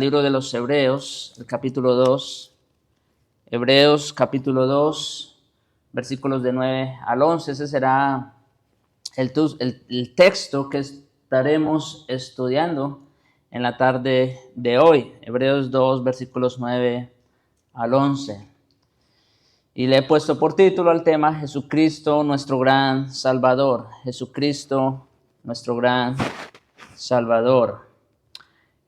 Libro de los Hebreos, el capítulo 2. Hebreos capítulo 2, versículos de 9 al 11. Ese será el texto que estaremos estudiando en la tarde de hoy. Hebreos 2, versículos 9 al 11. Y le he puesto por título al tema Jesucristo, nuestro gran Salvador. Jesucristo, nuestro gran Salvador.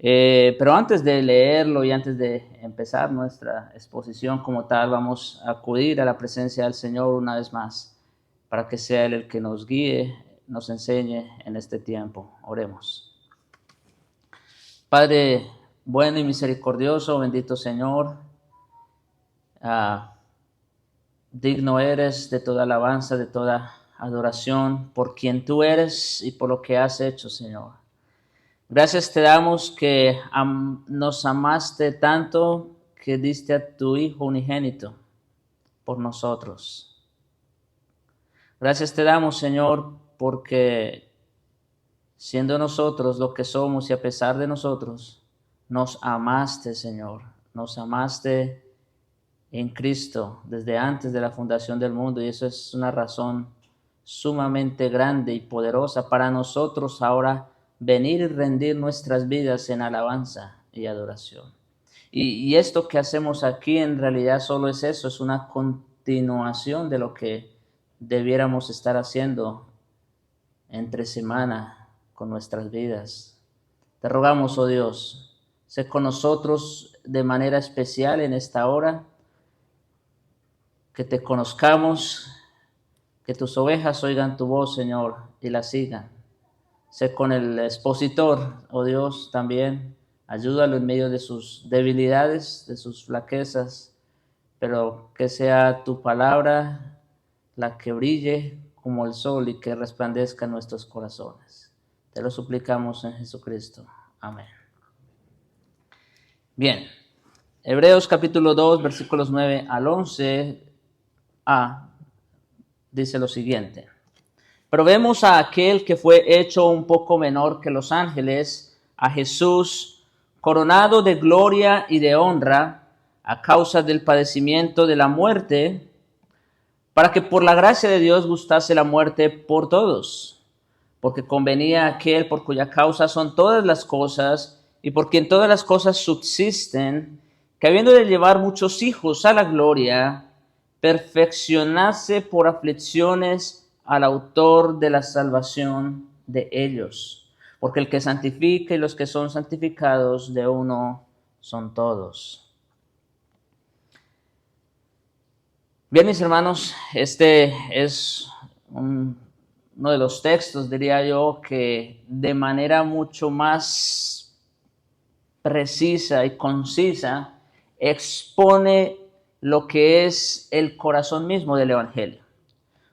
Pero antes de leerlo y antes de empezar nuestra exposición como tal, vamos a acudir a la presencia del Señor una vez más, para que sea Él el que nos guíe, nos enseñe en este tiempo. Oremos. Padre bueno y misericordioso, bendito Señor, digno eres de toda alabanza, de toda adoración, por quien tú eres y por lo que has hecho, Señor. Gracias te damos que nos amaste tanto que diste a tu Hijo unigénito por nosotros. Gracias te damos, Señor, porque siendo nosotros lo que somos y a pesar de nosotros, nos amaste, Señor. Nos amaste en Cristo desde antes de la fundación del mundo, y eso es una razón sumamente grande y poderosa para nosotros ahora venir y rendir nuestras vidas en alabanza y adoración. Y esto que hacemos aquí en realidad solo es eso, es una continuación de lo que debiéramos estar haciendo entre semana con nuestras vidas. Te rogamos, oh Dios, sé con nosotros de manera especial en esta hora, que te conozcamos, que tus ovejas oigan tu voz, Señor, y la sigan. Sé con el expositor, oh Dios, también. Ayúdalo en medio de sus debilidades, de sus flaquezas, pero que sea tu palabra la que brille como el sol y que resplandezca en nuestros corazones. Te lo suplicamos en Jesucristo. Amén. Bien, Hebreos capítulo 2, versículos 9 al 11a, dice lo siguiente. Pero vemos a aquel que fue hecho un poco menor que los ángeles, a Jesús, coronado de gloria y de honra, a causa del padecimiento de la muerte, para que por la gracia de Dios gustase la muerte por todos, porque convenía a aquel por cuya causa son todas las cosas, y por quien todas las cosas subsisten, que habiendo de llevar muchos hijos a la gloria, perfeccionase por aflicciones al autor de la salvación de ellos. Porque el que santifica y los que son santificados de uno son todos. Bien, mis hermanos, este es uno de los textos, diría yo, que de manera mucho más precisa y concisa expone lo que es el corazón mismo del Evangelio.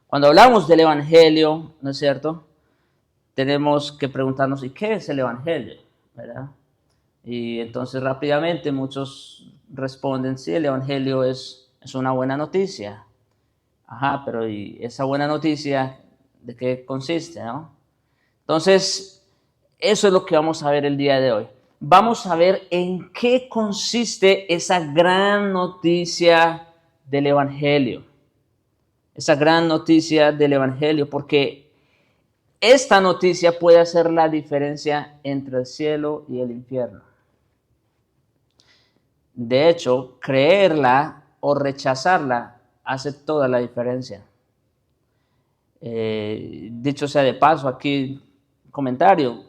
Cuando hablamos del Evangelio, ¿no es cierto?, tenemos que preguntarnos, ¿y qué es el Evangelio? ¿Verdad? Y entonces rápidamente muchos responden, sí, el Evangelio es una buena noticia. Ajá, pero ¿y esa buena noticia de qué consiste, no? Entonces, eso es lo que vamos a ver el día de hoy. Vamos a ver en qué consiste esa gran noticia del Evangelio. Esa gran noticia del Evangelio, porque esta noticia puede hacer la diferencia entre el cielo y el infierno. De hecho, creerla o rechazarla hace toda la diferencia. Dicho sea de paso, aquí comentario,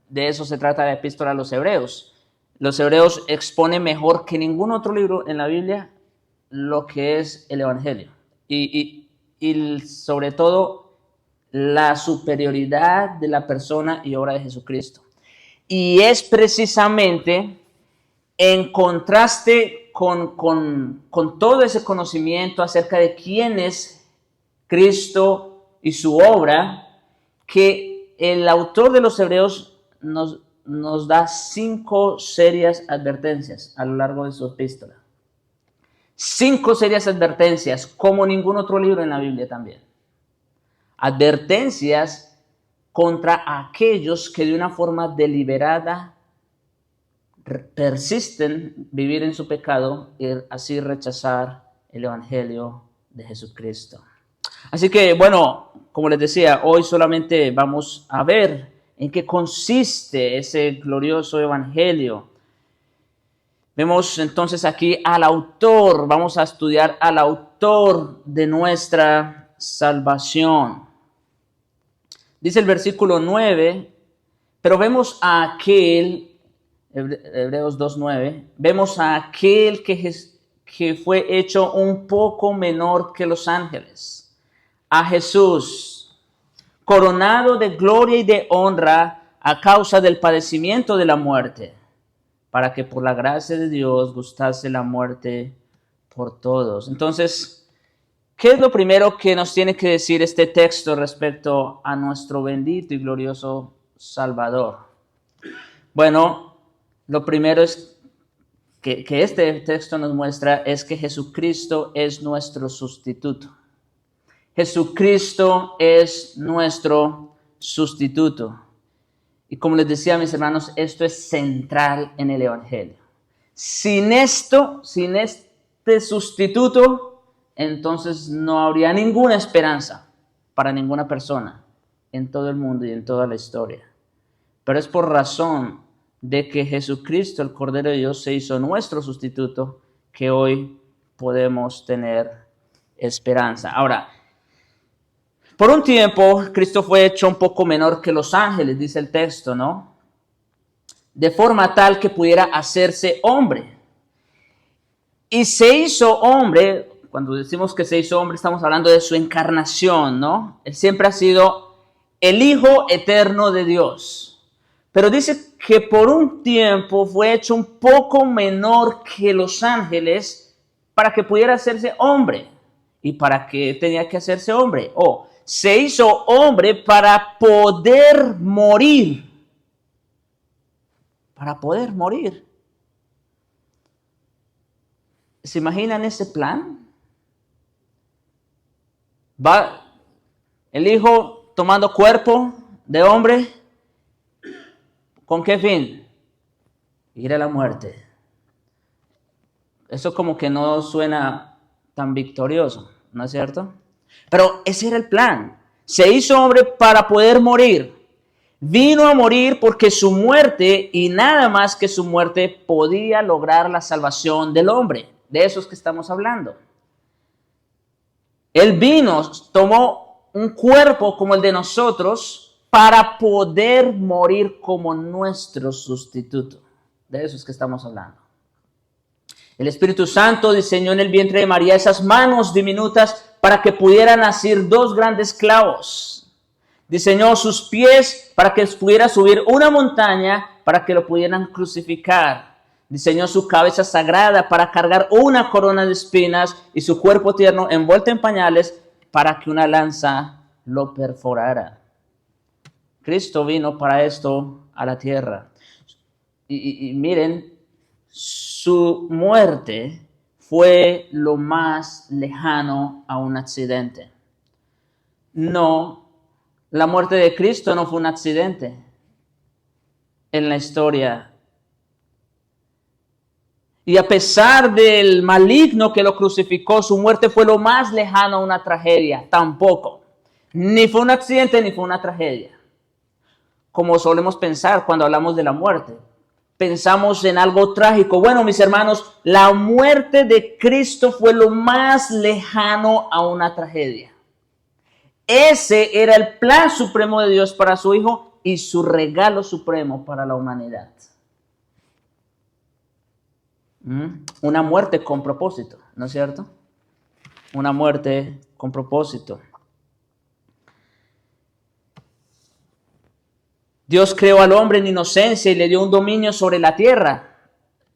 de eso se trata la epístola a los Hebreos. Los Hebreos exponen mejor que ningún otro libro en la Biblia lo que es el Evangelio. Y sobre todo la superioridad de la persona y obra de Jesucristo. Y es precisamente en contraste con todo ese conocimiento acerca de quién es Cristo y su obra, que el autor de los Hebreos nos da 5 serias advertencias a lo largo de su epístola. 5 serias advertencias, como ningún otro libro en la Biblia también. Advertencias contra aquellos que de una forma deliberada persisten vivir en su pecado y así rechazar el Evangelio de Jesucristo. Así que, bueno, como les decía, hoy solamente vamos a ver en qué consiste ese glorioso Evangelio. Vemos entonces aquí al autor, vamos a estudiar al autor de nuestra salvación. Dice el versículo 9, pero vemos a aquel, Hebreos 2:9, vemos a aquel que fue hecho un poco menor que los ángeles, a Jesús, coronado de gloria y de honra a causa del padecimiento de la muerte, para que por la gracia de Dios gustase la muerte por todos. Entonces, ¿qué es lo primero que nos tiene que decir este texto respecto a nuestro bendito y glorioso Salvador? Bueno, lo primero es que este texto nos muestra es que Jesucristo es nuestro sustituto. Jesucristo es nuestro sustituto. Y como les decía, mis hermanos, esto es central en el Evangelio. Sin esto, sin este sustituto, entonces no habría ninguna esperanza para ninguna persona en todo el mundo y en toda la historia. Pero es por razón de que Jesucristo, el Cordero de Dios, se hizo nuestro sustituto, que hoy podemos tener esperanza. Ahora, por un tiempo, Cristo fue hecho un poco menor que los ángeles, dice el texto, ¿no? De forma tal que pudiera hacerse hombre. Y se hizo hombre, cuando decimos que se hizo hombre, estamos hablando de su encarnación, ¿no? Él siempre ha sido el Hijo eterno de Dios. Pero dice que por un tiempo fue hecho un poco menor que los ángeles para que pudiera hacerse hombre. ¿Y para qué tenía que hacerse hombre? Se hizo hombre para poder morir. Para poder morir. ¿Se imaginan ese plan? Va el Hijo tomando cuerpo de hombre. ¿Con qué fin? Ir a la muerte. Eso como que no suena tan victorioso, ¿no es cierto? Pero ese era el plan. Se hizo hombre para poder morir. Vino a morir porque su muerte y nada más que su muerte podía lograr la salvación del hombre. De eso es que estamos hablando. Él vino, tomó un cuerpo como el de nosotros para poder morir como nuestro sustituto. De eso es que estamos hablando. El Espíritu Santo diseñó en el vientre de María esas manos diminutas para que pudieran asir dos grandes clavos. Diseñó sus pies para que pudiera subir una montaña para que lo pudieran crucificar. Diseñó su cabeza sagrada para cargar una corona de espinas y su cuerpo tierno envuelto en pañales para que una lanza lo perforara. Cristo vino para esto a la tierra. Y miren, su muerte fue lo más lejano a un accidente. No, la muerte de Cristo no fue un accidente en la historia. Y a pesar del maligno que lo crucificó, su muerte fue lo más lejano a una tragedia. Tampoco. Ni fue un accidente ni fue una tragedia. Como solemos pensar cuando hablamos de la muerte. Pensamos en algo trágico. Bueno, mis hermanos, la muerte de Cristo fue lo más lejano a una tragedia. Ese era el plan supremo de Dios para su Hijo y su regalo supremo para la humanidad. Una muerte con propósito, ¿no es cierto? Una muerte con propósito. Dios creó al hombre en inocencia y le dio un dominio sobre la tierra.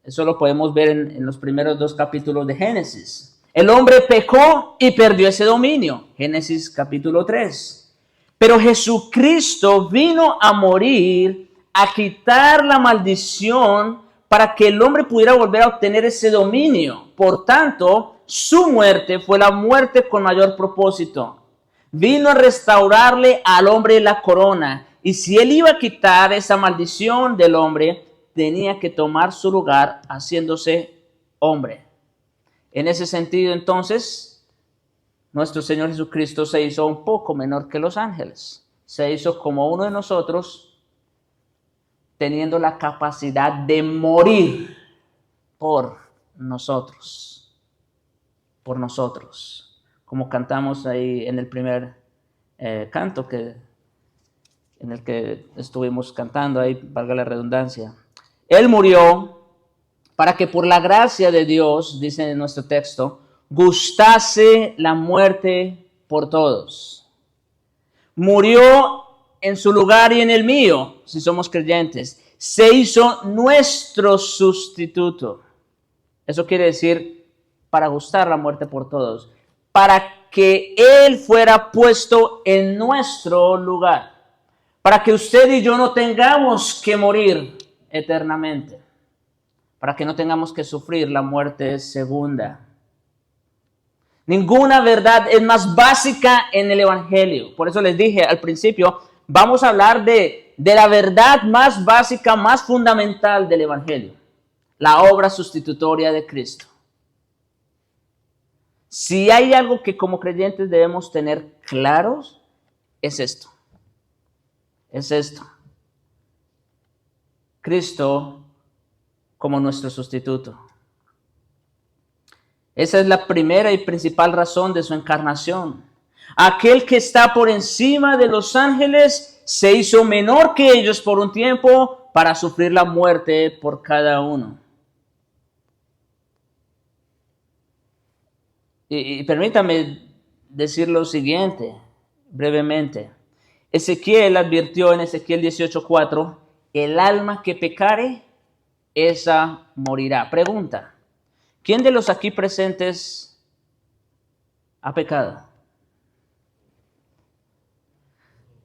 Eso lo podemos ver en los primeros 2 capítulos de Génesis. El hombre pecó y perdió ese dominio. Génesis capítulo 3. Pero Jesucristo vino a morir, a quitar la maldición para que el hombre pudiera volver a obtener ese dominio. Por tanto, su muerte fue la muerte con mayor propósito. Vino a restaurarle al hombre la corona. Y si él iba a quitar esa maldición del hombre, tenía que tomar su lugar haciéndose hombre. En ese sentido, entonces, nuestro Señor Jesucristo se hizo un poco menor que los ángeles. Se hizo como uno de nosotros, teniendo la capacidad de morir por nosotros. Por nosotros. Como cantamos ahí en el primer canto en el que estuvimos cantando, ahí valga la redundancia. Él murió para que por la gracia de Dios, dice en nuestro texto, gustase la muerte por todos. Murió en su lugar y en el mío, si somos creyentes. Se hizo nuestro sustituto. Eso quiere decir para gustar la muerte por todos. Para que Él fuera puesto en nuestro lugar. Para que usted y yo no tengamos que morir eternamente. Para que no tengamos que sufrir la muerte segunda. Ninguna verdad es más básica en el Evangelio. Por eso les dije al principio, vamos a hablar de la verdad más básica, más fundamental del Evangelio. La obra sustitutoria de Cristo. Si hay algo que como creyentes debemos tener claros, es esto. Es esto. Cristo como nuestro sustituto. Esa es la primera y principal razón de su encarnación. Aquel que está por encima de los ángeles se hizo menor que ellos por un tiempo para sufrir la muerte por cada uno. Y permítame decir lo siguiente, brevemente. Ezequiel advirtió en Ezequiel 18:4, el alma que pecare, esa morirá. Pregunta, ¿quién de los aquí presentes ha pecado?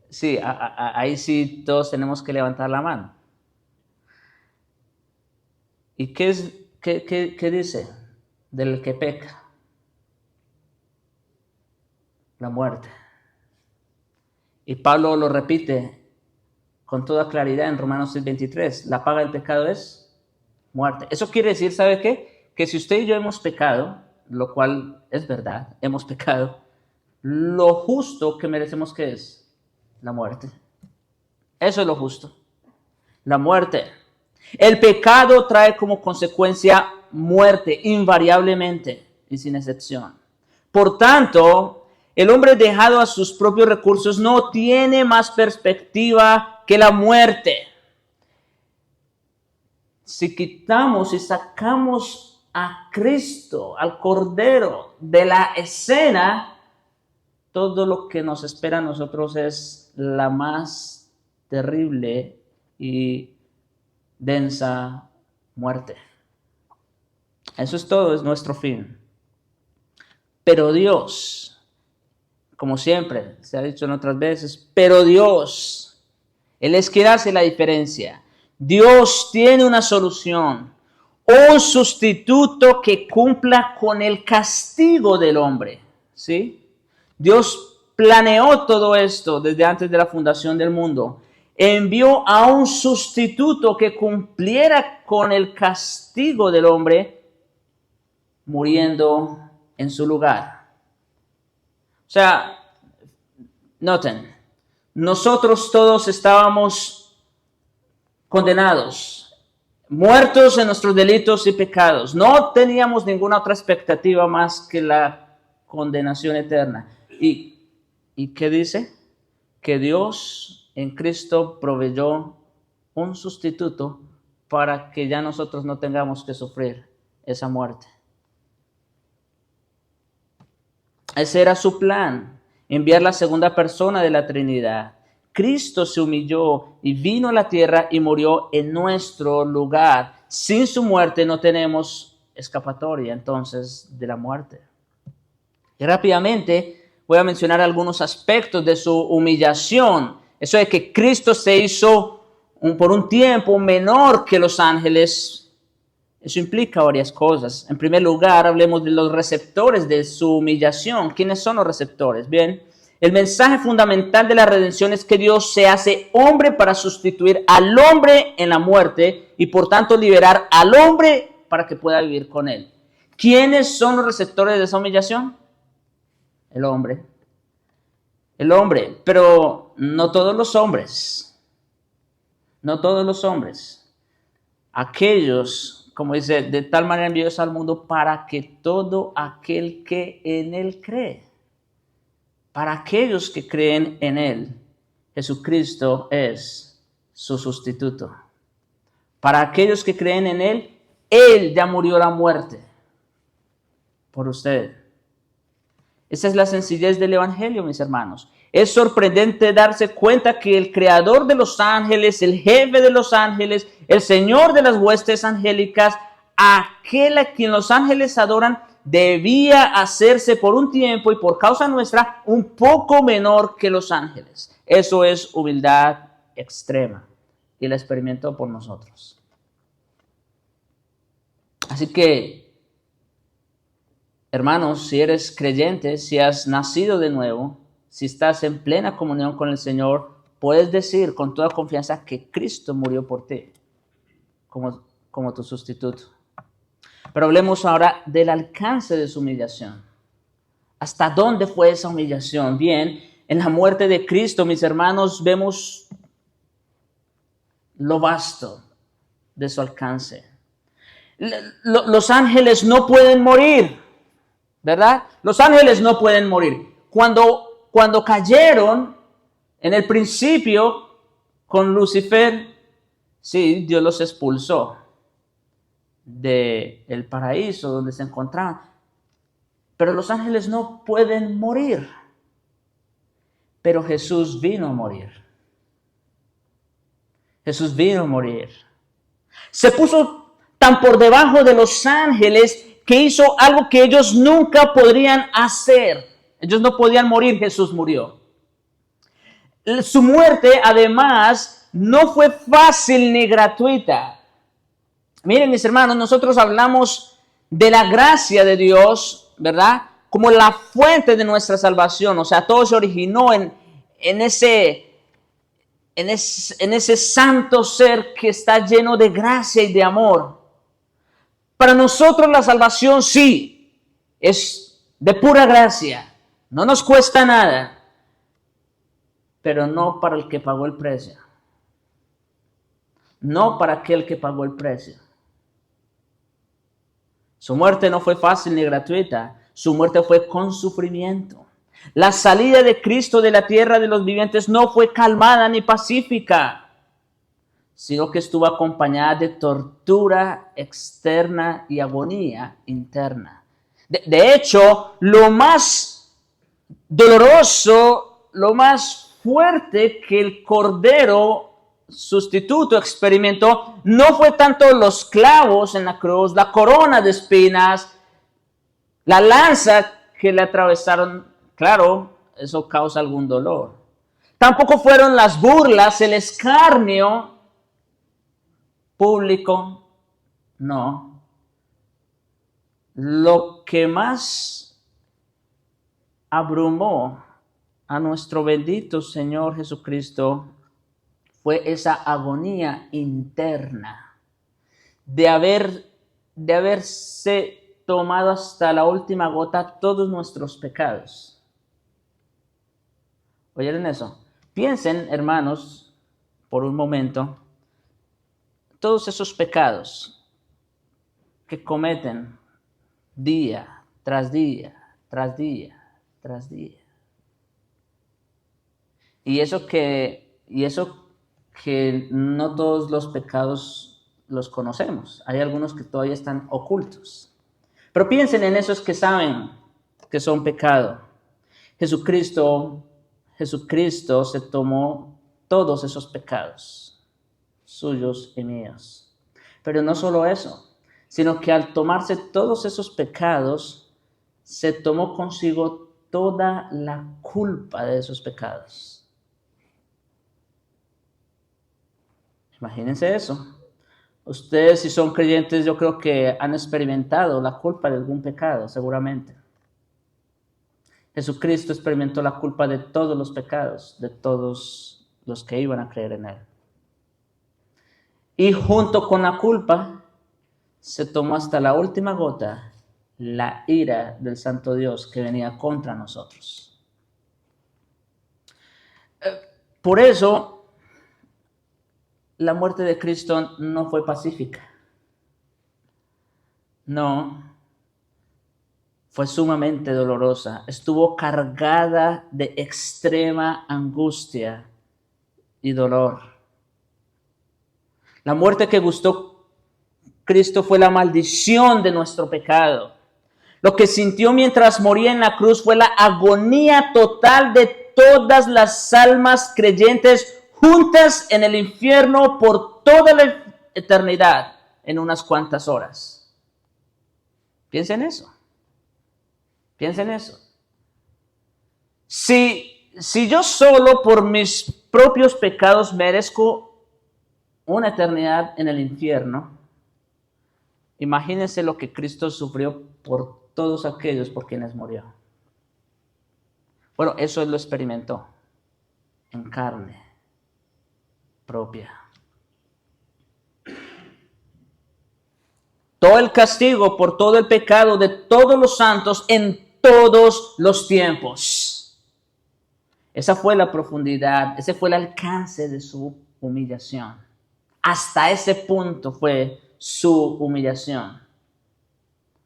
Sí, ahí sí todos tenemos que levantar la mano. ¿Y qué dice del que peca? La muerte. Y Pablo lo repite con toda claridad en Romanos 6:23. La paga del pecado es muerte. Eso quiere decir, ¿sabe qué? Que si usted y yo hemos pecado, lo cual es verdad, hemos pecado, lo justo que merecemos que es la muerte. Eso es lo justo. La muerte. El pecado trae como consecuencia muerte, invariablemente y sin excepción. Por tanto, el hombre dejado a sus propios recursos no tiene más perspectiva que la muerte. Si quitamos y sacamos a Cristo, al Cordero, de la escena, todo lo que nos espera a nosotros es la más terrible y densa muerte. Eso es todo, es nuestro fin. Pero Dios, como siempre, se ha dicho en otras veces, pero Dios, Él es quien hace la diferencia. Dios tiene una solución, un sustituto que cumpla con el castigo del hombre, ¿sí? Dios planeó todo esto desde antes de la fundación del mundo. Envió a un sustituto que cumpliera con el castigo del hombre, muriendo en su lugar. O sea, noten, nosotros todos estábamos condenados, muertos en nuestros delitos y pecados. No teníamos ninguna otra expectativa más que la condenación eterna. ¿Y qué dice? Que Dios en Cristo proveyó un sustituto para que ya nosotros no tengamos que sufrir esa muerte. Ese era su plan, enviar la segunda persona de la Trinidad. Cristo se humilló y vino a la tierra y murió en nuestro lugar. Sin su muerte no tenemos escapatoria entonces de la muerte. Y rápidamente voy a mencionar algunos aspectos de su humillación. Eso de que Cristo se hizo por un tiempo menor que los ángeles. Eso implica varias cosas. En primer lugar, hablemos de los receptores de su humillación. ¿Quiénes son los receptores? Bien, El mensaje fundamental de la redención es que Dios se hace hombre para sustituir al hombre en la muerte y por tanto liberar al hombre para que pueda vivir con él. ¿Quiénes son los receptores de esa humillación? El hombre. El hombre, pero no todos los hombres. No todos los hombres. Aquellos, como dice, de tal manera envió Dios al mundo para que todo aquel que en él cree. Para aquellos que creen en él, Jesucristo es su sustituto. Para aquellos que creen en él ya murió la muerte por usted. Esa es la sencillez del evangelio, mis hermanos. Es sorprendente darse cuenta que el creador de los ángeles, el jefe de los ángeles, el señor de las huestes angélicas, aquel a quien los ángeles adoran, debía hacerse por un tiempo y por causa nuestra un poco menor que los ángeles. Eso es humildad extrema y la experimentó por nosotros. Así que, hermanos, si eres creyente, si has nacido de nuevo, si estás en plena comunión con el Señor, puedes decir con toda confianza que Cristo murió por ti como tu sustituto. Pero hablemos ahora del alcance de su humillación. ¿Hasta dónde fue esa humillación? Bien, en la muerte de Cristo, mis hermanos, vemos lo vasto de su alcance. Los ángeles no pueden morir, ¿verdad? Los ángeles no pueden morir. Cuando cayeron en el principio con Lucifer, sí, Dios los expulsó del paraíso donde se encontraban. Pero los ángeles no pueden morir. Pero Jesús vino a morir. Jesús vino a morir. Se puso tan por debajo de los ángeles que hizo algo que ellos nunca podrían hacer. Ellos no podían morir, Jesús murió. Su muerte, además, no fue fácil ni gratuita. Miren, mis hermanos, nosotros hablamos de la gracia de Dios, ¿verdad? Como la fuente de nuestra salvación. O sea, todo se originó en ese santo ser que está lleno de gracia y de amor. Para nosotros la salvación sí es de pura gracia. No nos cuesta nada. Pero no para el que pagó el precio. No para aquel que pagó el precio. Su muerte no fue fácil ni gratuita. Su muerte fue con sufrimiento. La salida de Cristo de la tierra de los vivientes no fue calmada ni pacífica, sino que estuvo acompañada de tortura externa y agonía interna. De hecho, lo más doloroso, lo más fuerte que el Cordero sustituto experimentó no fue tanto los clavos en la cruz, la corona de espinas, la lanza que le atravesaron. Claro, eso causa algún dolor. Tampoco fueron las burlas, el escarnio público. No. Lo que más abrumó a nuestro bendito Señor Jesucristo fue esa agonía interna de haberse tomado hasta la última gota todos nuestros pecados. ¿Oyeron eso? Piensen, hermanos, por un momento, todos esos pecados que cometen día tras día, tras día, tras día. Y eso que no todos los pecados los conocemos. Hay algunos que todavía están ocultos. Pero piensen en esos que saben que son pecado. Jesucristo se tomó todos esos pecados, suyos y míos. Pero no solo eso, sino que al tomarse todos esos pecados, se tomó consigo toda la culpa de esos pecados. Imagínense eso. Ustedes, si son creyentes, yo creo que han experimentado la culpa de algún pecado, seguramente. Jesucristo experimentó la culpa de todos los pecados, de todos los que iban a creer en Él. Y junto con la culpa, se tomó hasta la última gota la ira del Santo Dios que venía contra nosotros. Por eso, la muerte de Cristo no fue pacífica. No, fue sumamente dolorosa. Estuvo cargada de extrema angustia y dolor. La muerte que gustó Cristo fue la maldición de nuestro pecado. Lo que sintió mientras moría en la cruz fue la agonía total de todas las almas creyentes juntas en el infierno por toda la eternidad en unas cuantas horas. Piensen eso. Piensen eso. Si yo solo por mis propios pecados merezco una eternidad en el infierno, imagínense lo que Cristo sufrió por todos aquellos por quienes murió. Bueno, eso Él lo experimentó en carne propia. Todo el castigo por todo el pecado de todos los santos en todos los tiempos. Esa fue la profundidad, ese fue el alcance de su humillación. Hasta ese punto fue su humillación.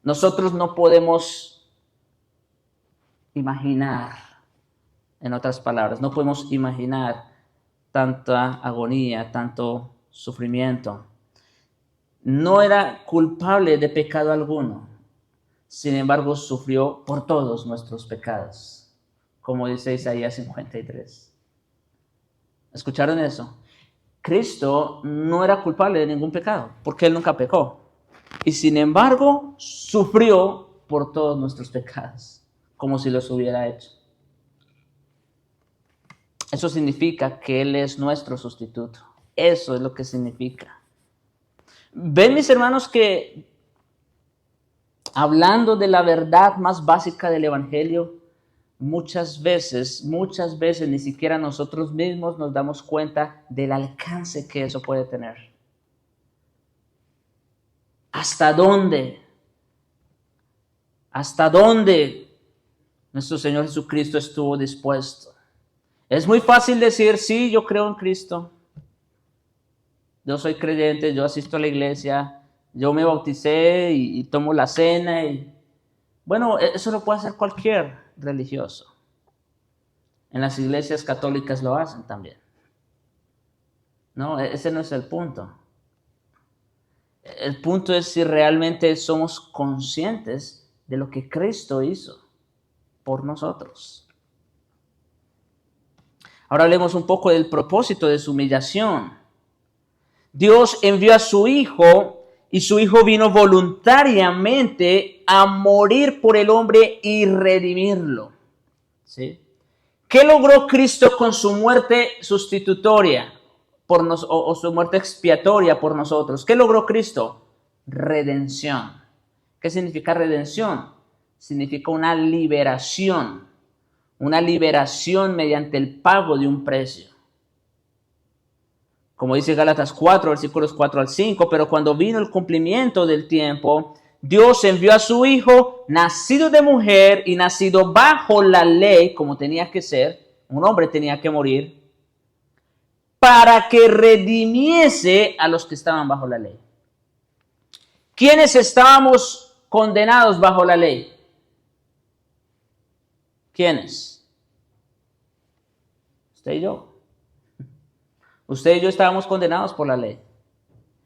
Nosotros no podemos imaginar, en otras palabras, no podemos imaginar tanta agonía, tanto sufrimiento. No era culpable de pecado alguno, sin embargo sufrió por todos nuestros pecados, como dice Isaías 53. ¿Escucharon eso? Cristo no era culpable de ningún pecado, porque Él nunca pecó. Y sin embargo, sufrió por todos nuestros pecados, como si los hubiera hecho. Eso significa que Él es nuestro sustituto. Eso es lo que significa. Ven, mis hermanos, que hablando de la verdad más básica del Evangelio, muchas veces ni siquiera nosotros mismos nos damos cuenta del alcance que eso puede tener. ¿Hasta dónde nuestro Señor Jesucristo estuvo dispuesto? Es muy fácil decir, sí, yo creo en Cristo, yo soy creyente, yo asisto a la iglesia, yo me bauticé y tomo la cena. Bueno, eso lo puede hacer cualquier religioso. En las iglesias católicas lo hacen también. No, ese no es el punto. El punto es si realmente somos conscientes de lo que Cristo hizo por nosotros. Ahora hablemos un poco del propósito de su humillación. Dios envió a su Hijo y su Hijo vino voluntariamente a morir por el hombre y redimirlo. ¿Sí? ¿Qué logró Cristo con su muerte sustitutoria o su muerte expiatoria por nosotros? ¿Qué logró Cristo? Redención. ¿Qué significa redención? Significa una liberación mediante el pago de un precio. Como dice Gálatas 4, versículos 4 al 5, pero cuando vino el cumplimiento del tiempo, Dios envió a su Hijo, nacido de mujer y nacido bajo la ley, como tenía que ser, un hombre tenía que morir, para que redimiese a los que estaban bajo la ley. ¿Quiénes estábamos condenados bajo la ley? ¿Quiénes? Usted y yo. Usted y yo estábamos condenados por la ley.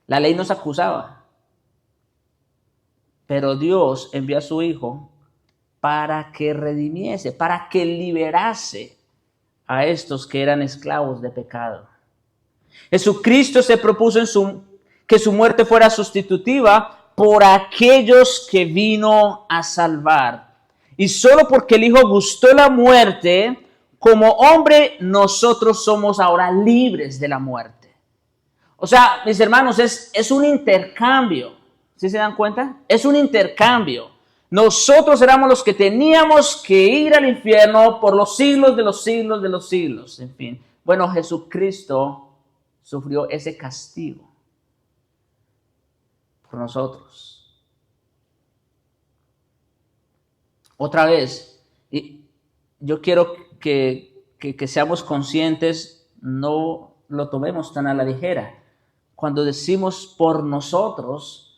La ley nos acusaba. Pero Dios envió a su Hijo para que redimiese, para que liberase a estos que eran esclavos de pecado. Jesucristo se propuso que su muerte fuera sustitutiva por aquellos que vino a salvar. Y solo porque el Hijo gustó la muerte, como hombre, nosotros somos ahora libres de la muerte. O sea, mis hermanos, es un intercambio. ¿Sí se dan cuenta? Es un intercambio. Nosotros éramos los que teníamos que ir al infierno por los siglos de los siglos de los siglos. En fin, bueno, Jesucristo sufrió ese castigo por nosotros. Otra vez, y yo quiero que seamos conscientes, no lo tomemos tan a la ligera. Cuando decimos por nosotros,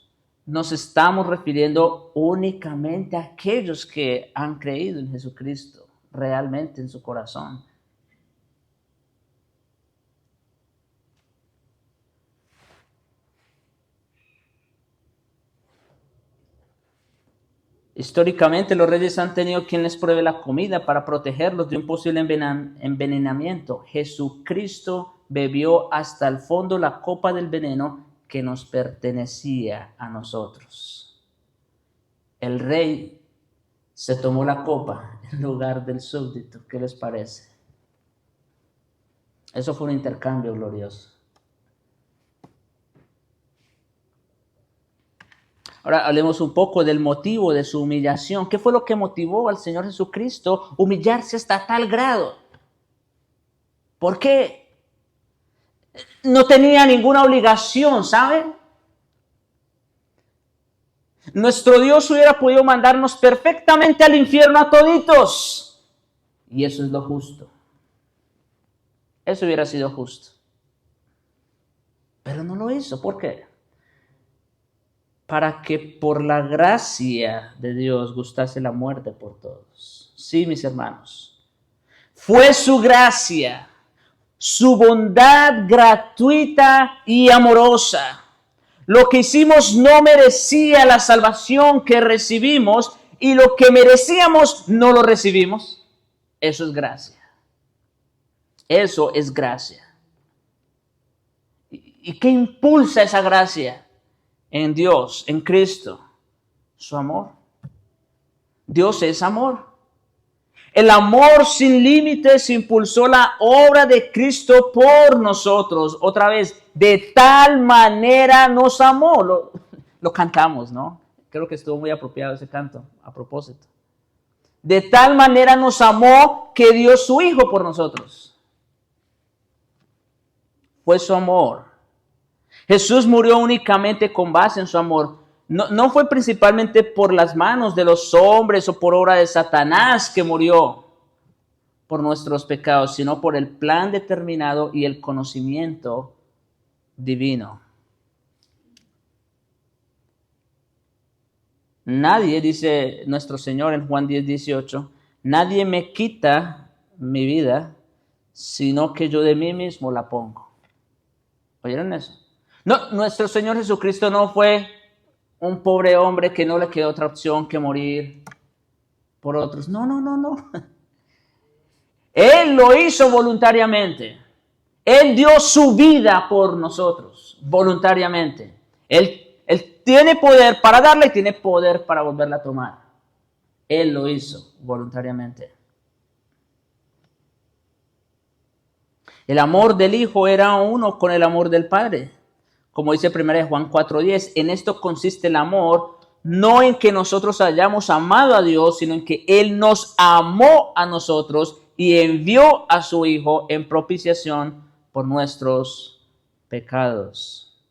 nos estamos refiriendo únicamente a aquellos que han creído en Jesucristo realmente en su corazón. Históricamente los reyes han tenido quien les pruebe la comida para protegerlos de un posible envenenamiento. Jesucristo bebió hasta el fondo la copa del veneno que nos pertenecía a nosotros. El rey se tomó la copa en lugar del súbdito. ¿Qué les parece? Eso fue un intercambio glorioso. Ahora hablemos un poco del motivo de su humillación. ¿Qué fue lo que motivó al Señor Jesucristo humillarse hasta tal grado? ¿Por qué? No tenía ninguna obligación, ¿saben? Nuestro Dios hubiera podido mandarnos perfectamente al infierno a toditos. Y eso es lo justo. Eso hubiera sido justo. Pero no lo hizo. ¿Por qué? Para que por la gracia de Dios gustase la muerte por todos. Sí, mis hermanos. Fue su gracia, su bondad gratuita y amorosa. Lo que hicimos no merecía la salvación que recibimos y lo que merecíamos no lo recibimos. Eso es gracia. Eso es gracia. ¿Y qué impulsa esa gracia? En Dios, en Cristo, su amor. Dios es amor. El amor sin límites impulsó la obra de Cristo por nosotros. Otra vez, de tal manera nos amó. Lo cantamos, ¿no? Creo que estuvo muy apropiado ese canto, a propósito. De tal manera nos amó que dio su Hijo por nosotros. Fue su amor. Jesús murió únicamente con base en su amor. No fue principalmente por las manos de los hombres o por obra de Satanás que murió por nuestros pecados, sino por el plan determinado y el conocimiento divino. Nadie, dice nuestro Señor en Juan 10:18, nadie me quita mi vida, sino que yo de mí mismo la pongo. ¿Oyeron eso? No, nuestro Señor Jesucristo no fue un pobre hombre que no le quedó otra opción que morir por otros. No. Él lo hizo voluntariamente. Él dio su vida por nosotros, voluntariamente. Él tiene poder para darla y tiene poder para volverla a tomar. Él lo hizo voluntariamente. El amor del Hijo era uno con el amor del Padre. Como dice 1 Juan 4:10, en esto consiste el amor, no en que nosotros hayamos amado a Dios, sino en que Él nos amó a nosotros y envió a su Hijo en propiciación por nuestros pecados.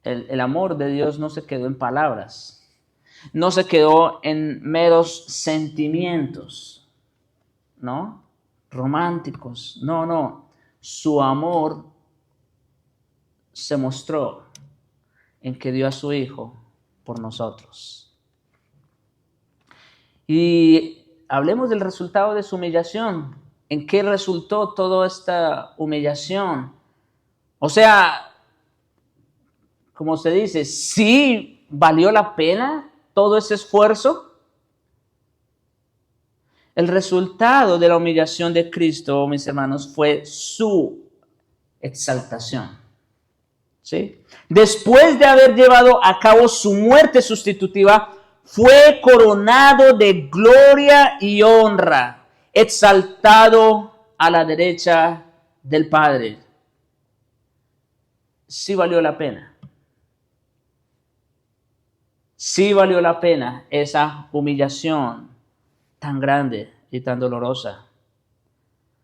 El amor de Dios no se quedó en palabras, no se quedó en meros sentimientos, ¿no? Románticos, no. Su amor se mostró en que dio a su Hijo por nosotros. Y hablemos del resultado de su humillación. ¿En qué resultó toda esta humillación? O sea, como se dice, ¿sí valió la pena todo ese esfuerzo? El resultado de la humillación de Cristo, mis hermanos, fue su exaltación. ¿Sí? Después de haber llevado a cabo su muerte sustitutiva, fue coronado de gloria y honra, exaltado a la derecha del Padre. Sí valió la pena. sí valió la pena esa humillación tan grande y tan dolorosa.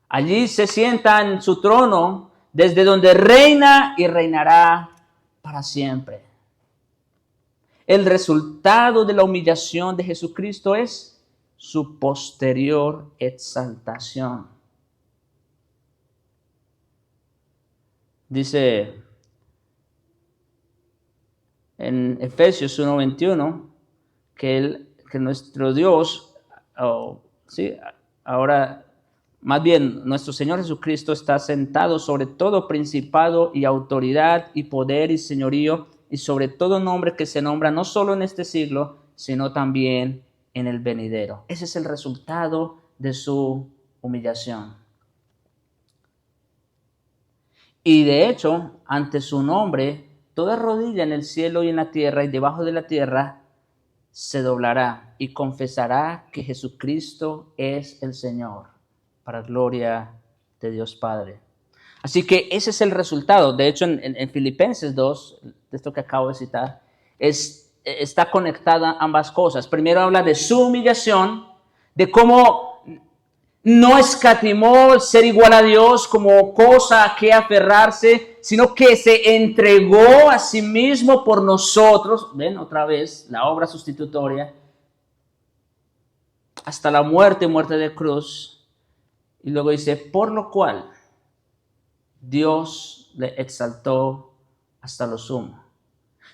Allí se sienta en su trono, desde donde reina y reinará para siempre. El resultado de la humillación de Jesucristo es su posterior exaltación. Dice en Efesios 1:21 que nuestro Dios, ahora más bien nuestro Señor Jesucristo está sentado sobre todo principado y autoridad y poder y señorío y sobre todo nombre que se nombra no solo en este siglo, sino también en el venidero. Ese es el resultado de su humillación. Y de hecho, ante su nombre, toda rodilla en el cielo y en la tierra y debajo de la tierra se doblará y confesará que Jesucristo es el Señor, para gloria de Dios Padre. Así que ese es el resultado. De hecho, en Filipenses 2, de esto que acabo de citar, está conectada ambas cosas. Primero habla de su humillación, de cómo no escatimó ser igual a Dios como cosa a que aferrarse, sino que se entregó a sí mismo por nosotros. Ven otra vez la obra sustitutoria, hasta la muerte de cruz. Y luego dice, por lo cual Dios le exaltó hasta lo sumo.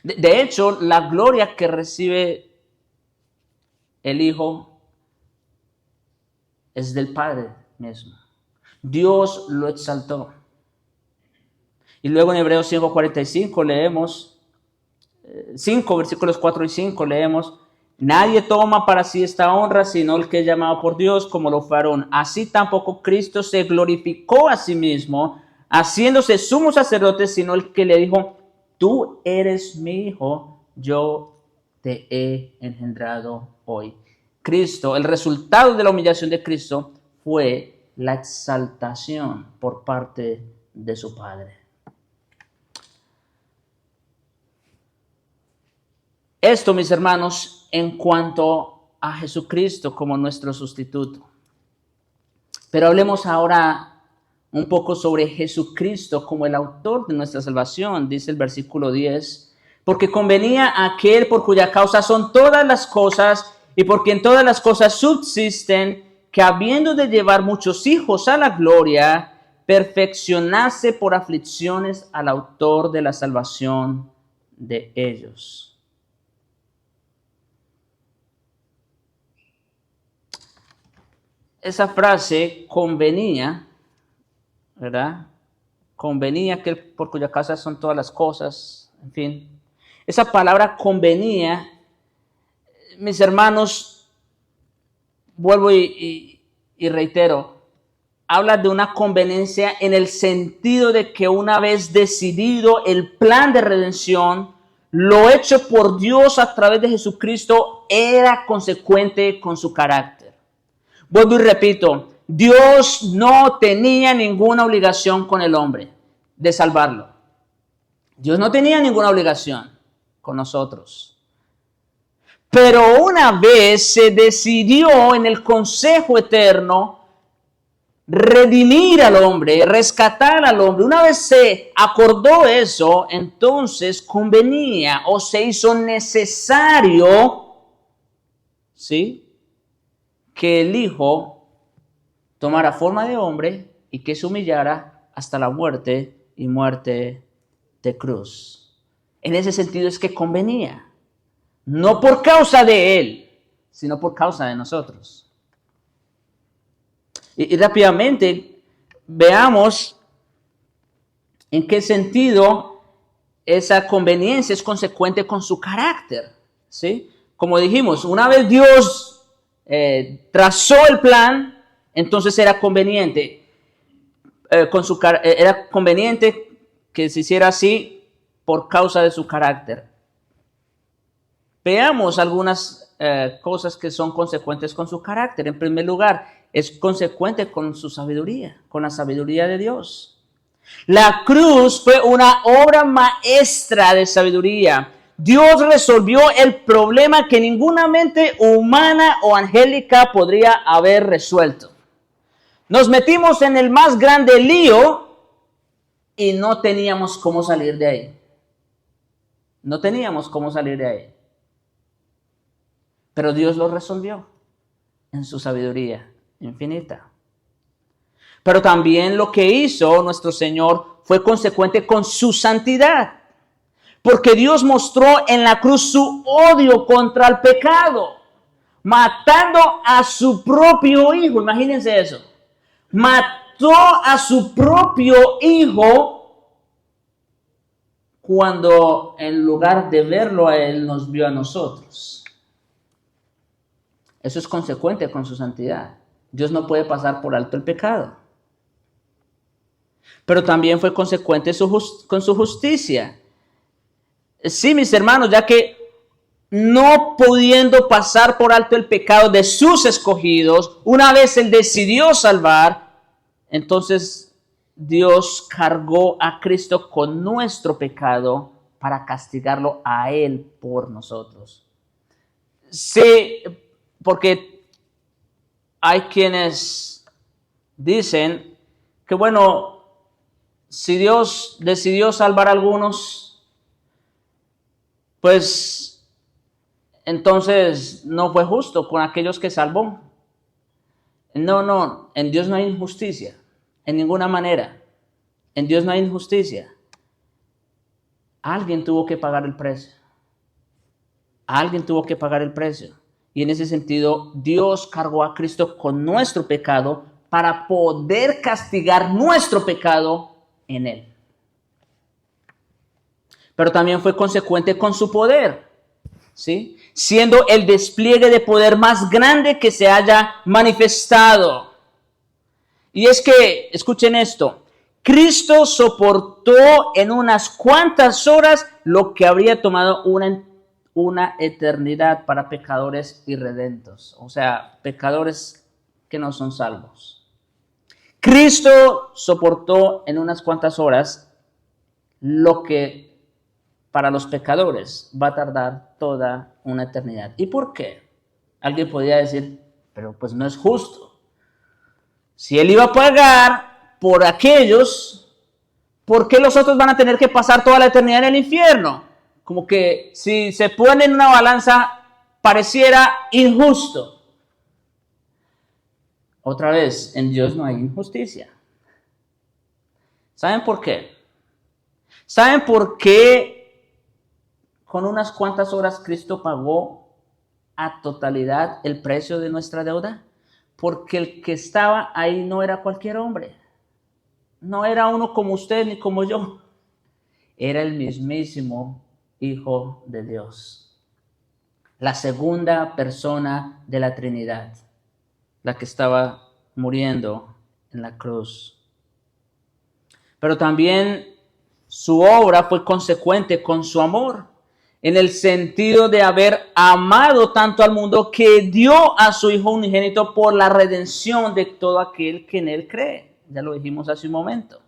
De hecho, la gloria que recibe el Hijo es del Padre mismo. Dios lo exaltó. Y luego en Hebreos 5:45 leemos, 5 versículos 4 y 5 leemos, nadie toma para sí esta honra, sino el que es llamado por Dios, como lo fue Aarón. Así tampoco Cristo se glorificó a sí mismo, haciéndose sumo sacerdote, sino el que le dijo, tú eres mi hijo, yo te he engendrado hoy. Cristo, el resultado de la humillación de Cristo fue la exaltación por parte de su Padre. Esto, mis hermanos, en cuanto a Jesucristo como nuestro sustituto. Pero hablemos ahora un poco sobre Jesucristo como el autor de nuestra salvación, dice el versículo 10, porque convenía a aquel por cuya causa son todas las cosas y por quien todas las cosas subsisten, que habiendo de llevar muchos hijos a la gloria, perfeccionase por aflicciones al autor de la salvación de ellos. Esa frase convenía, ¿verdad? Convenía que por cuya causa son todas las cosas, en fin. Esa palabra convenía, mis hermanos, vuelvo y reitero, habla de una conveniencia en el sentido de que una vez decidido el plan de redención, lo hecho por Dios a través de Jesucristo era consecuente con su carácter. Vuelvo y repito, Dios no tenía ninguna obligación con el hombre de salvarlo. Dios no tenía ninguna obligación con nosotros. Pero una vez se decidió en el consejo eterno redimir al hombre, rescatar al hombre. Una vez se acordó eso, entonces convenía o se hizo necesario, ¿sí?, que el Hijo tomara forma de hombre y que se humillara hasta la muerte y muerte de cruz. En ese sentido es que convenía, no por causa de Él, sino por causa de nosotros. Y rápidamente veamos en qué sentido esa conveniencia es consecuente con su carácter, ¿sí? Como dijimos, una vez Dios trazó el plan, entonces era conveniente, era conveniente que se hiciera así por causa de su carácter. Veamos algunas cosas que son consecuentes con su carácter. En primer lugar, es consecuente con su sabiduría, con la sabiduría de Dios. La cruz fue una obra maestra de sabiduría, Dios resolvió el problema que ninguna mente humana o angélica podría haber resuelto. Nos metimos en el más grande lío y no teníamos cómo salir de ahí. No teníamos cómo salir de ahí. Pero Dios lo resolvió en su sabiduría infinita. Pero también lo que hizo nuestro Señor fue consecuente con su santidad. Porque Dios mostró en la cruz su odio contra el pecado, matando a su propio Hijo. Imagínense eso. Mató a su propio Hijo cuando en lugar de verlo a Él nos vio a nosotros. Eso es consecuente con su santidad. Dios no puede pasar por alto el pecado. Pero también fue consecuente con su justicia. Sí, mis hermanos, ya que no pudiendo pasar por alto el pecado de sus escogidos, una vez Él decidió salvar, entonces Dios cargó a Cristo con nuestro pecado para castigarlo a Él por nosotros. Sí, porque hay quienes dicen que, bueno, si Dios decidió salvar a algunos, pues entonces no fue justo con aquellos que salvó. No, en Dios no hay injusticia, en ninguna manera. En Dios no hay injusticia. Alguien tuvo que pagar el precio. Alguien tuvo que pagar el precio. Y en ese sentido, Dios cargó a Cristo con nuestro pecado para poder castigar nuestro pecado en Él. Pero también fue consecuente con su poder, ¿sí? Siendo el despliegue de poder más grande que se haya manifestado. Y es que, escuchen esto, Cristo soportó en unas cuantas horas lo que habría tomado una eternidad para pecadores irredentos, o sea, pecadores que no son salvos. Cristo soportó en unas cuantas horas lo que para los pecadores va a tardar toda una eternidad. ¿Y por qué? Alguien podría decir, pero pues no es justo. Si Él iba a pagar por aquellos, ¿por qué los otros van a tener que pasar toda la eternidad en el infierno? Como que si se pone en una balanza, pareciera injusto. Otra vez, en Dios no hay injusticia. ¿Saben por qué? ¿Saben por qué con unas cuantas horas Cristo pagó a totalidad el precio de nuestra deuda? Porque el que estaba ahí no era cualquier hombre. No era uno como usted ni como yo. Era el mismísimo Hijo de Dios. La segunda persona de la Trinidad. La que estaba muriendo en la cruz. Pero también su obra fue consecuente con su amor, en el sentido de haber amado tanto al mundo que dio a su Hijo unigénito por la redención de todo aquel que en Él cree. Ya lo dijimos hace un momento.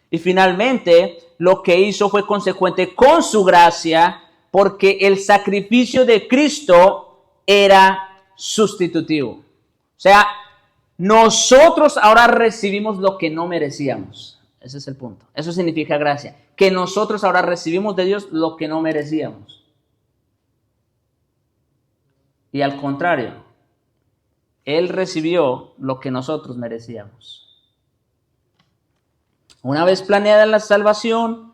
Y finalmente, lo que hizo fue consecuente con su gracia, porque el sacrificio de Cristo era sustitutivo. O sea, nosotros ahora recibimos lo que no merecíamos. Ese es el punto. Eso significa gracia. Que nosotros ahora recibimos de Dios lo que no merecíamos. Y al contrario, Él recibió lo que nosotros merecíamos. Una vez planeada la salvación,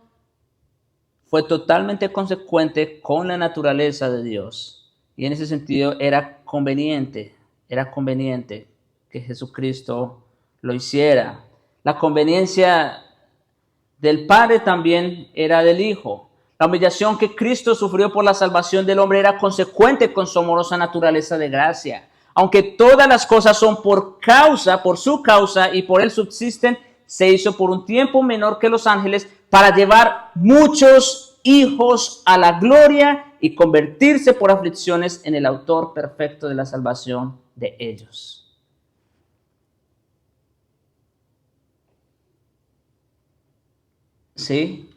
fue totalmente consecuente con la naturaleza de Dios. Y en ese sentido era conveniente que Jesucristo lo hiciera. La conveniencia del Padre también era del Hijo. La humillación que Cristo sufrió por la salvación del hombre era consecuente con su amorosa naturaleza de gracia. Aunque todas las cosas son por su causa y por Él subsisten, se hizo por un tiempo menor que los ángeles para llevar muchos hijos a la gloria y convertirse por aflicciones en el autor perfecto de la salvación de ellos. ¿Sí?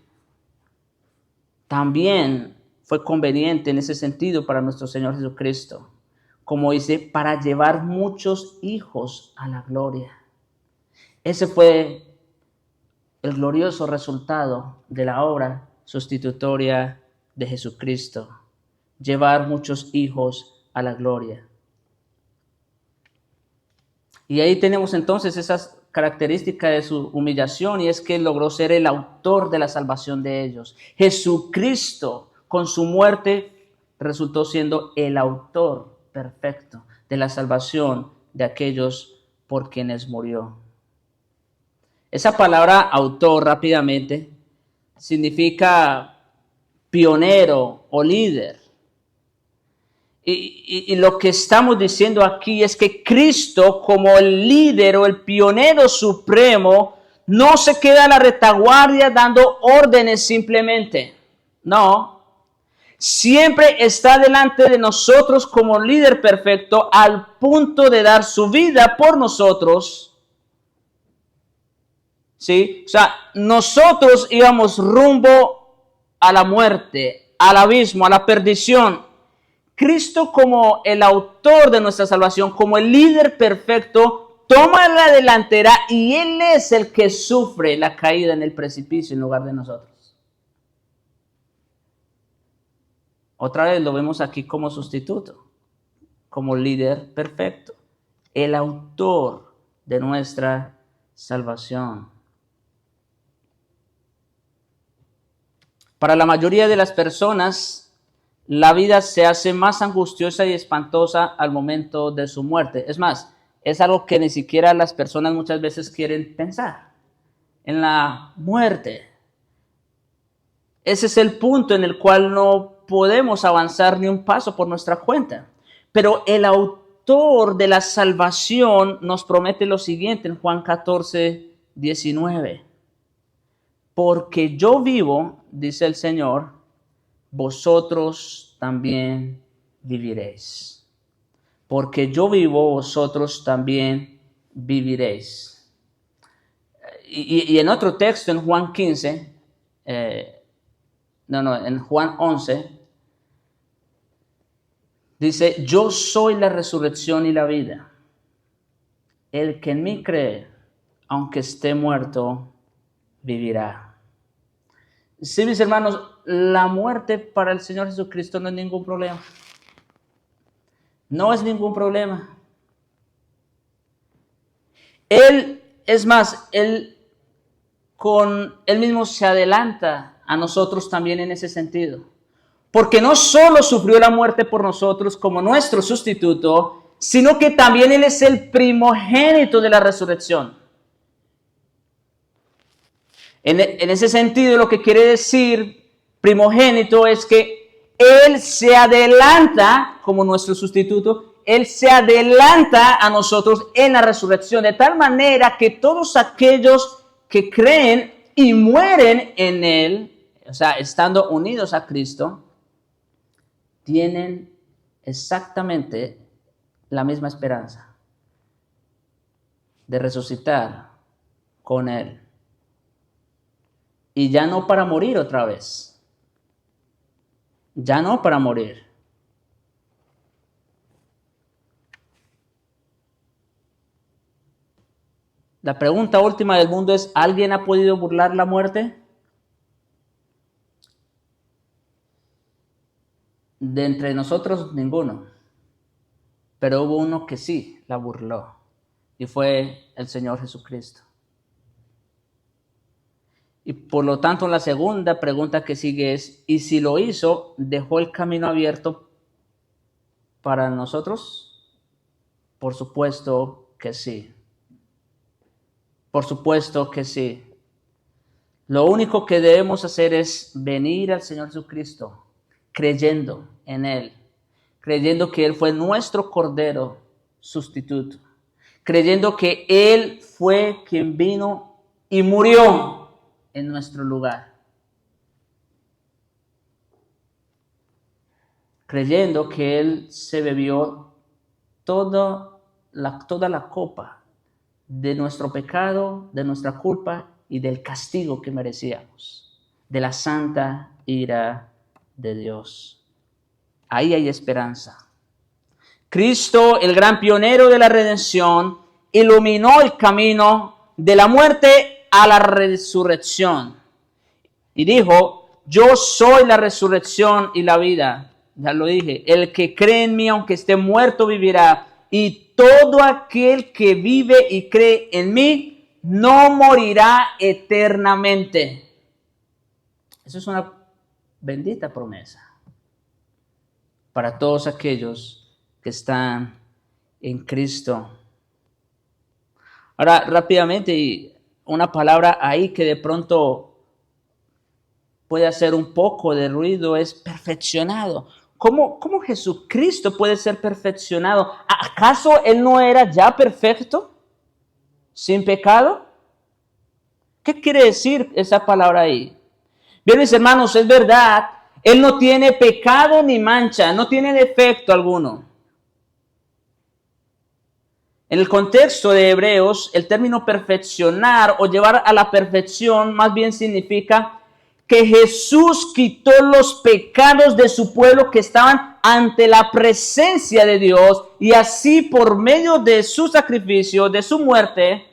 También fue conveniente en ese sentido para nuestro Señor Jesucristo. Como dice, para llevar muchos hijos a la gloria. Ese fue el glorioso resultado de la obra sustitutoria de Jesucristo. Llevar muchos hijos a la gloria. Y ahí tenemos entonces esas características de su humillación, y es que él logró ser el autor de la salvación de ellos. Jesucristo, con su muerte, resultó siendo el autor perfecto de la salvación de aquellos por quienes murió. Esa palabra autor, rápidamente, significa pionero o líder. Y lo que estamos diciendo aquí es que Cristo, como el líder o el pionero supremo, no se queda a la retaguardia dando órdenes simplemente. No. Siempre está delante de nosotros como líder perfecto, al punto de dar su vida por nosotros. ¿Sí? O sea, nosotros íbamos rumbo a la muerte, al abismo, a la perdición. Cristo, como el autor de nuestra salvación, como el líder perfecto, toma la delantera y Él es el que sufre la caída en el precipicio en lugar de nosotros. Otra vez lo vemos aquí como sustituto, como líder perfecto, el autor de nuestra salvación. Para la mayoría de las personas, la vida se hace más angustiosa y espantosa al momento de su muerte. Es más, es algo que ni siquiera las personas muchas veces quieren pensar, en la muerte. Ese es el punto en el cual no podemos avanzar ni un paso por nuestra cuenta. Pero el autor de la salvación nos promete lo siguiente en Juan 14, 19. Porque yo vivo, dice el Señor, vosotros también viviréis. Porque yo vivo, vosotros también viviréis. Y en otro texto, en Juan 15, en Juan 11, dice, yo soy la resurrección y la vida. El que en mí cree, aunque esté muerto, vivirá. Sí, mis hermanos, la muerte para el Señor Jesucristo no es ningún problema. No es ningún problema. Él, es más, Él mismo se adelanta a nosotros también en ese sentido. Porque no solo sufrió la muerte por nosotros como nuestro sustituto, sino que también Él es el primogénito de la resurrección. En ese sentido, lo que quiere decir primogénito es que Él se adelanta como nuestro sustituto, Él se adelanta a nosotros en la resurrección, de tal manera que todos aquellos que creen y mueren en Él, o sea, estando unidos a Cristo, tienen exactamente la misma esperanza de resucitar con Él. Y ya no para morir otra vez. Ya no para morir. La pregunta última del mundo es, ¿alguien ha podido burlar la muerte? De entre nosotros, ninguno. Pero hubo uno que sí la burló. Y fue el Señor Jesucristo. Y por lo tanto, la segunda pregunta que sigue es, ¿y si lo hizo, dejó el camino abierto para nosotros? Por supuesto que sí. Por supuesto que sí. Lo único que debemos hacer es venir al Señor Jesucristo, creyendo en Él, creyendo que Él fue nuestro Cordero sustituto, creyendo que Él fue quien vino y murió en nuestro lugar. Creyendo que Él se bebió toda la copa de nuestro pecado, de nuestra culpa y del castigo que merecíamos, de la santa ira de Dios. Ahí hay esperanza. Cristo, el gran pionero de la redención, iluminó el camino de la muerte a la resurrección. Y dijo, yo soy la resurrección y la vida. Ya lo dije, el que cree en mí, aunque esté muerto, vivirá. Y todo aquel que vive y cree en mí, no morirá eternamente. Eso es una bendita promesa para todos aquellos que están en Cristo. Ahora, rápidamente, una palabra ahí que de pronto puede hacer un poco de ruido es perfeccionado. ¿Cómo Jesucristo puede ser perfeccionado? ¿Acaso Él no era ya perfecto? ¿Sin pecado? ¿Qué quiere decir esa palabra ahí? Bien, mis hermanos, es verdad, Él no tiene pecado ni mancha, no tiene defecto alguno. En el contexto de Hebreos, el término perfeccionar o llevar a la perfección más bien significa que Jesús quitó los pecados de su pueblo que estaban ante la presencia de Dios y así por medio de su sacrificio, de su muerte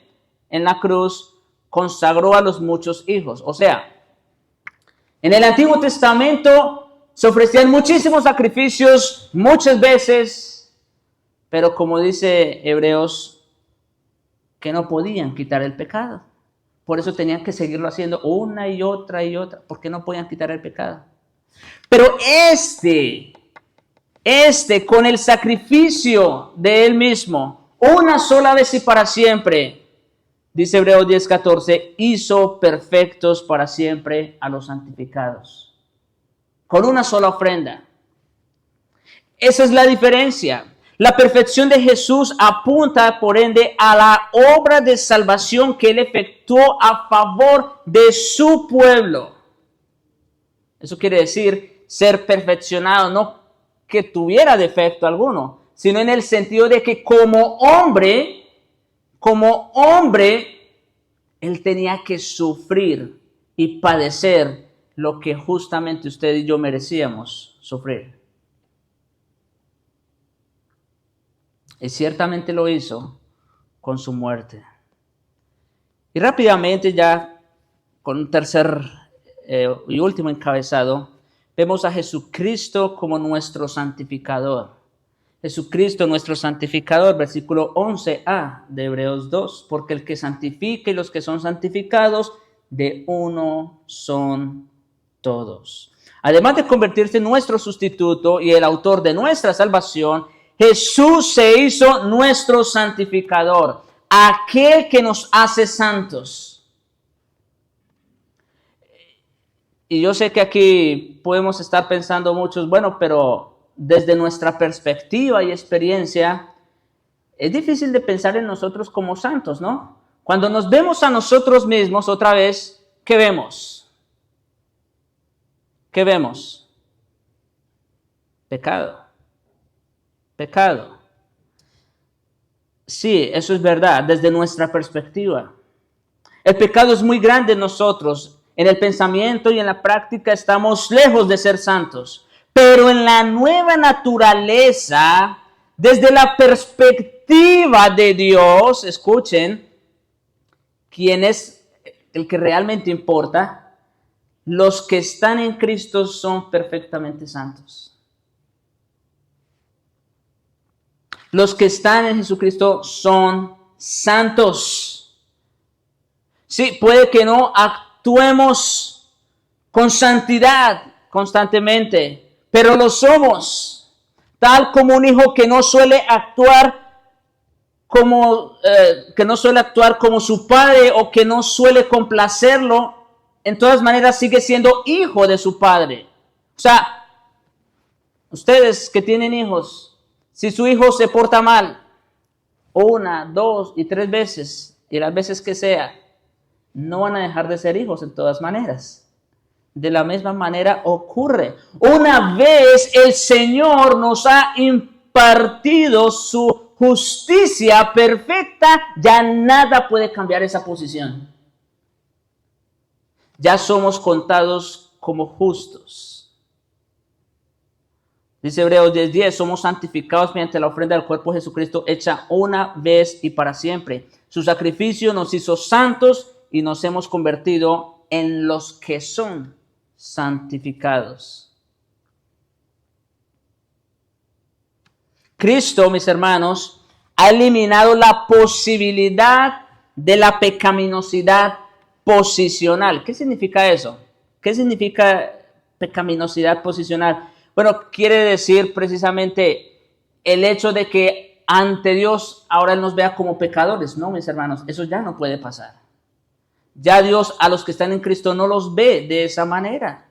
en la cruz, consagró a los muchos hijos. O sea, en el Antiguo Testamento se ofrecían muchísimos sacrificios muchas veces, pero como dice Hebreos, que no podían quitar el pecado. Por eso tenían que seguirlo haciendo una y otra, porque no podían quitar el pecado. Pero este, con el sacrificio de Él mismo, una sola vez y para siempre, dice Hebreos 10:14, hizo perfectos para siempre a los santificados. Con una sola ofrenda. Esa es la diferencia. La perfección de Jesús apunta, por ende, a la obra de salvación que Él efectuó a favor de su pueblo. Eso quiere decir ser perfeccionado, no que tuviera defecto alguno, sino en el sentido de que como hombre, Él tenía que sufrir y padecer lo que justamente usted y yo merecíamos sufrir. Y ciertamente lo hizo con su muerte. Y rápidamente ya con un tercer y último encabezado, vemos a Jesucristo como nuestro santificador. Jesucristo nuestro santificador, versículo 11a de Hebreos 2, porque el que santifica y los que son santificados, de uno son todos. Además de convertirse en nuestro sustituto y el autor de nuestra salvación, Jesús se hizo nuestro santificador, aquel que nos hace santos. Y yo sé que aquí podemos estar pensando muchos, bueno, pero desde nuestra perspectiva y experiencia, es difícil de pensar en nosotros como santos, ¿no? Cuando nos vemos a nosotros mismos otra vez, ¿qué vemos? ¿Qué vemos? Pecado. Pecado. Sí, eso es verdad, desde nuestra perspectiva. El pecado es muy grande en nosotros. En el pensamiento y en la práctica estamos lejos de ser santos. Pero en la nueva naturaleza, desde la perspectiva de Dios, escuchen, ¿quién es el que realmente importa? Los que están en Cristo son perfectamente santos. Los que están en Jesucristo son santos. Sí, puede que no actuemos con santidad constantemente, pero lo somos. Tal como un hijo que no suele actuar como su padre o que no suele complacerlo, en todas maneras sigue siendo hijo de su padre. O sea, ustedes que tienen hijos, si su hijo se porta mal 1, 2 y 3 veces, y las veces que sea, no van a dejar de ser hijos en todas maneras. De la misma manera ocurre. Una vez el Señor nos ha impartido su justicia perfecta, ya nada puede cambiar esa posición. Ya somos contados como justos. Dice Hebreos 10:10, somos santificados mediante la ofrenda del cuerpo de Jesucristo hecha una vez y para siempre. Su sacrificio nos hizo santos y nos hemos convertido en los que son santificados. Cristo, mis hermanos, ha eliminado la posibilidad de la pecaminosidad posicional. ¿Qué significa eso? ¿Qué significa pecaminosidad posicional? Bueno, quiere decir precisamente el hecho de que ante Dios ahora Él nos vea como pecadores. No, mis hermanos, eso ya no puede pasar. Ya Dios a los que están en Cristo no los ve de esa manera.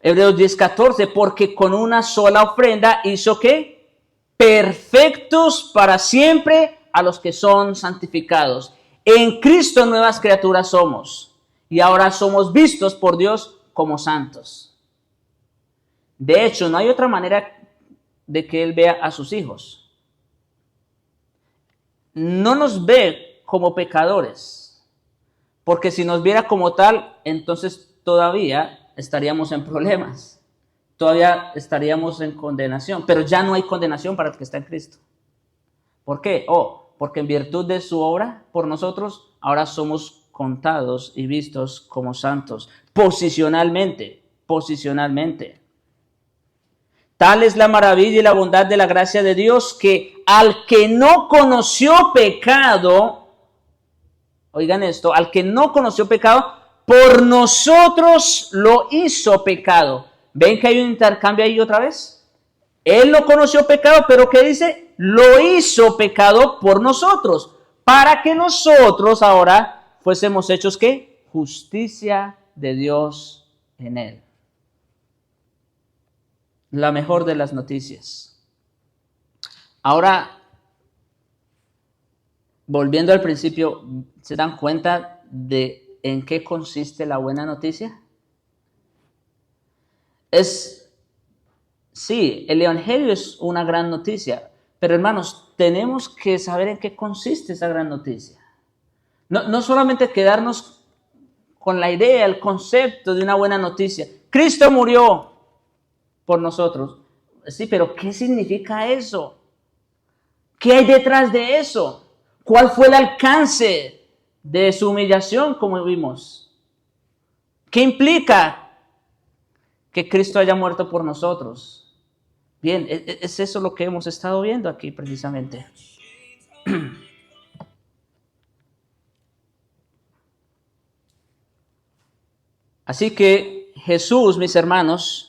Hebreos 10:14, porque con una sola ofrenda hizo ¿qué? Perfectos para siempre a los que son santificados. En Cristo nuevas criaturas somos y ahora somos vistos por Dios como santos. De hecho, no hay otra manera de que Él vea a sus hijos. No nos ve como pecadores, porque si nos viera como tal, entonces todavía estaríamos en problemas, todavía estaríamos en condenación, pero ya no hay condenación para el que está en Cristo. ¿Por qué? Porque en virtud de su obra por nosotros, ahora somos contados y vistos como santos, posicionalmente. Tal es la maravilla y la bondad de la gracia de Dios que al que no conoció pecado, oigan esto, al que no conoció pecado, por nosotros lo hizo pecado. ¿Ven que hay un intercambio ahí otra vez? Él no conoció pecado, pero ¿qué dice? Lo hizo pecado por nosotros, para que nosotros ahora fuésemos hechos ¿qué? Justicia de Dios en él. La mejor de las noticias. Ahora, volviendo al principio, ¿se dan cuenta de en qué consiste la buena noticia? Sí, el Evangelio es una gran noticia, pero hermanos, tenemos que saber en qué consiste esa gran noticia. No solamente quedarnos con la idea, el concepto de una buena noticia. Cristo murió por nosotros. Sí, pero ¿qué significa eso? ¿Qué hay detrás de eso? ¿Cuál fue el alcance de su humillación, como vimos? ¿Qué implica que Cristo haya muerto por nosotros? Bien, es eso lo que hemos estado viendo aquí precisamente. Así que Jesús, mis hermanos,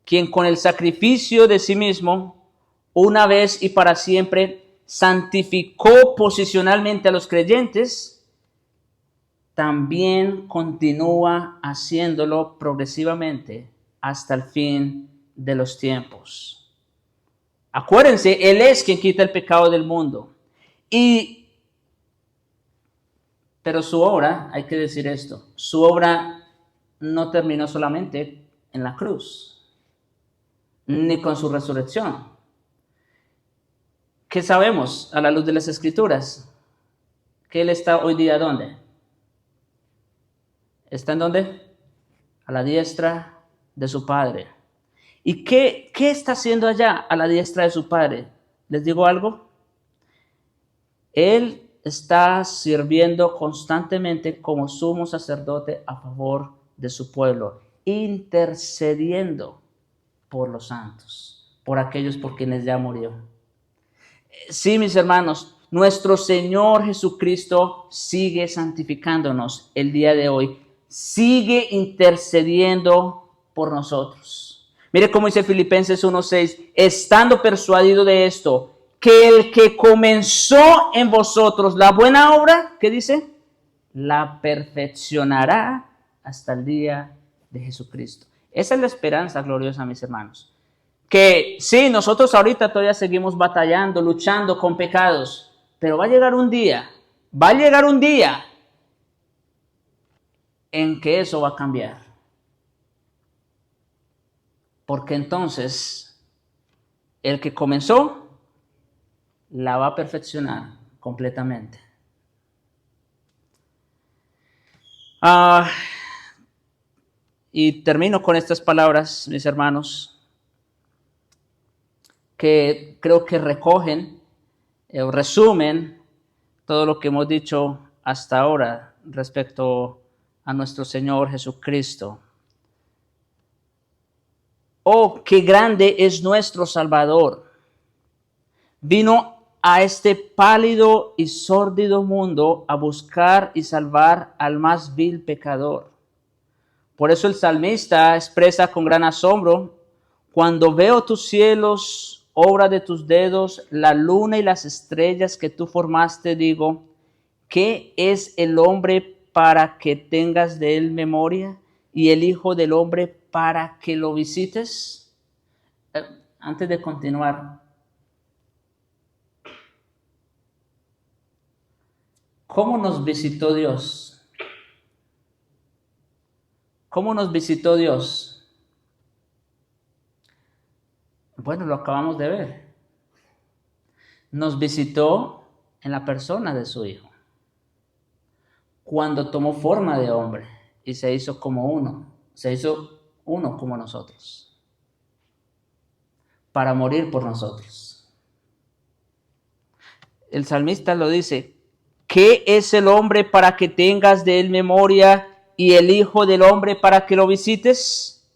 quien con el sacrificio de sí mismo, una vez y para siempre, santificó posicionalmente a los creyentes, también continúa haciéndolo progresivamente hasta el fin de los tiempos. Acuérdense, Él es quien quita el pecado del mundo. Pero su obra, hay que decir esto, su obra no terminó solamente en la cruz, ni con su resurrección. ¿Qué sabemos a la luz de las Escrituras? Que Él está hoy día ¿dónde? ¿Está en dónde? A la diestra de su Padre. ¿Y qué está haciendo allá a la diestra de su Padre? ¿Les digo algo? Él está sirviendo constantemente como sumo sacerdote a favor de su pueblo, intercediendo por los santos, por aquellos por quienes ya murió. Sí, mis hermanos, nuestro Señor Jesucristo sigue santificándonos el día de hoy, sigue intercediendo por nosotros. Mire cómo dice Filipenses 1:6, estando persuadido de esto, que el que comenzó en vosotros la buena obra, ¿qué dice? La perfeccionará hasta el día de Jesucristo. Esa es la esperanza gloriosa, mis hermanos. Que sí, nosotros ahorita todavía seguimos batallando, luchando con pecados, pero va a llegar un día en que eso va a cambiar. Porque entonces el que comenzó la va a perfeccionar completamente. Y termino con estas palabras, mis hermanos. que creo que recogen o resumen todo lo que hemos dicho hasta ahora respecto a nuestro Señor Jesucristo. Oh, qué grande es nuestro Salvador. Vino a este pálido y sórdido mundo a buscar y salvar al más vil pecador. Por eso el salmista expresa con gran asombro: cuando veo tus cielos, obra de tus dedos, la luna y las estrellas que tú formaste, digo, ¿qué es el hombre para que tengas de él memoria y el hijo del hombre para que lo visites? Antes de continuar, ¿cómo nos visitó Dios? ¿Cómo nos visitó Dios? Bueno, lo acabamos de ver. Nos visitó en la persona de su Hijo, cuando tomó forma de hombre y se hizo como uno, se hizo uno como nosotros, para morir por nosotros. El salmista lo dice: ¿qué es el hombre para que tengas de él memoria y el hijo del hombre para que lo visites?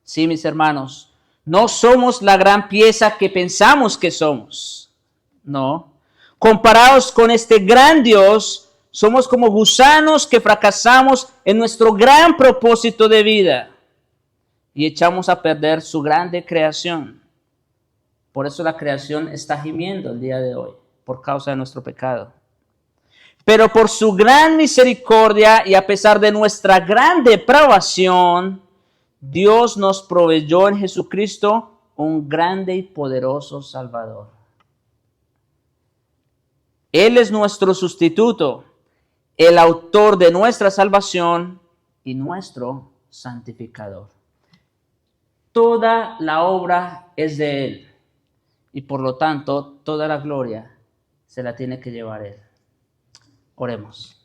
Sí, mis hermanos, no somos la gran pieza que pensamos que somos. No. Comparados con este gran Dios, somos como gusanos que fracasamos en nuestro gran propósito de vida y echamos a perder su grande creación. Por eso la creación está gimiendo el día de hoy, por causa de nuestro pecado. Pero por su gran misericordia y a pesar de nuestra gran depravación, Dios nos proveyó en Jesucristo un grande y poderoso Salvador. Él es nuestro sustituto, el autor de nuestra salvación y nuestro santificador. Toda la obra es de Él y por lo tanto toda la gloria se la tiene que llevar Él. Oremos.